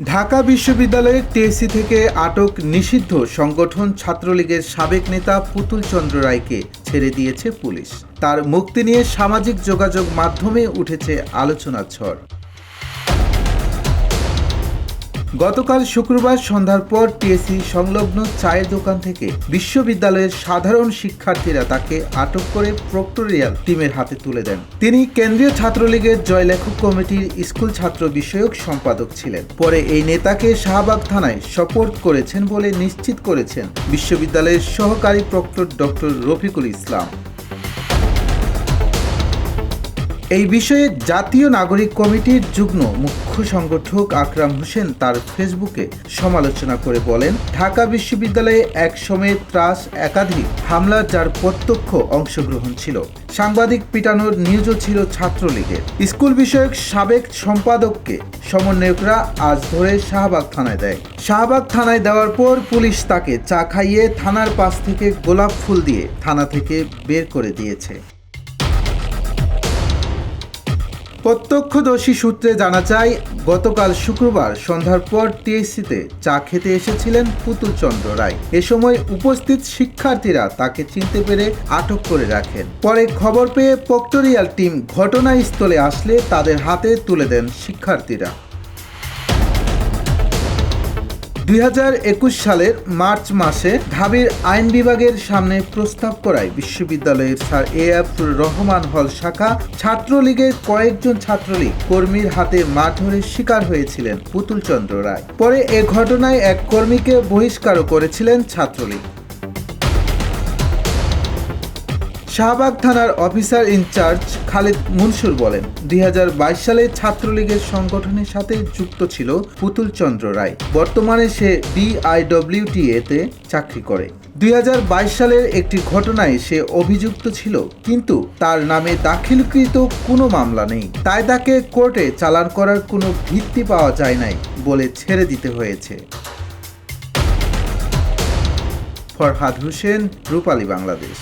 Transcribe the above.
ঢাকা বিশ্ববিদ্যালয়ের টিএসসি থেকে আটক নিষিদ্ধ সংগঠন ছাত্রলীগের সাবেক নেতা পুতুল চন্দ্র রায়কে ছেড়ে দিয়েছে পুলিশ। তার মুক্তি নিয়ে সামাজিক যোগাযোগ মাধ্যমে উঠেছে আলোচনার ঝড়। গতকাল শুক্রবার সন্ধ্যার পর টিএসসি সংলগ্ন চায়ের দোকান থেকে বিশ্ববিদ্যালয়ের সাধারণ শিক্ষার্থীরা তাকে আটক করে প্রক্টরিয়াল টিমের হাতে তুলে দেন। তিনি কেন্দ্রীয় ছাত্রলীগের জয়লেখক কমিটির স্কুল ছাত্র বিষয়ক সম্পাদক ছিলেন। পরে এই নেতাকে শাহবাগ থানায় সোপর্দ করেছেন বলে নিশ্চিত করেছেন বিশ্ববিদ্যালয়ের সহকারী প্রক্টর ডক্টর রফিকুল ইসলাম। এই বিষয়ে জাতীয় নাগরিক কমিটির যুগ্ম মুখ্য সংগঠক আকরাম হোসেন তার ফেসবুকে সমালোচনা করে বলেন, ঢাকা বিশ্ববিদ্যালয়ে এক সময়ে ত্রাস একাধিক হামলার যার প্রত্যক্ষ অংশগ্রহণ ছিল। সাংবাদিক পিটানোর নিউজও ছিল ছাত্রলীগের। স্কুল বিষয়ক সাবেক সম্পাদককে সমন্বয়করা আজ ধরে শাহবাগ থানায় দেয়। শাহবাগ থানায় দেওয়ার পর পুলিশ তাকে চা খাইয়ে থানার পাশ থেকে গোলাপ ফুল দিয়ে থানা থেকে বের করে দিয়েছে। প্রত্যক্ষদর্শী সূত্রে জানা যায়, গতকাল শুক্রবার সন্ধ্যার পর টিএসসিতে চা খেতে এসেছিলেন পুতুল চন্দ্র রায়। এ সময় উপস্থিত শিক্ষার্থীরা তাকে চিনতে পেরে আটক করে রাখেন। পরে খবর পেয়ে প্রক্টরিয়াল টিম ঘটনাস্থলে আসলে তাদের হাতে তুলে দেন শিক্ষার্থীরা। 2021 সালের মার্চ মাসে ঢাবির আইন বিভাগের সামনে প্রস্তাব করায় বিশ্ববিদ্যালয়ের স্যার এএফ রহমান হল শাখা ছাত্রলীগের কয়েকজন ছাত্রলীগ কর্মীর হাতে মারধরের শিকার হয়েছিলেন পুতুল চন্দ্র রায়। পরে এ ঘটনায় এক কর্মীকে বহিষ্কারও করেছিলেন ছাত্রলীগ। শাহবাগ থানার অফিসার ইনচার্জ খালিদ মুনসুর বলেন, 2022 সালে ছাত্রলীগের সংগঠনের সাথে যুক্ত ছিল পুতুল চন্দ্র রায়। বর্তমানে সে BIWTA-তে চাকরি করে। 2022 সালের একটি ঘটনায় সে অভিযুক্ত ছিল, কিন্তু তার নামে দাখিলকৃত কোনো মামলা নেই। তাই তাকে কোর্টে চালান করার কোনো ভিত্তি পাওয়া যায় নাই বলে ছেড়ে দিতে হয়েছে। ফরহাদ হোসেন, রূপালী বাংলাদেশ।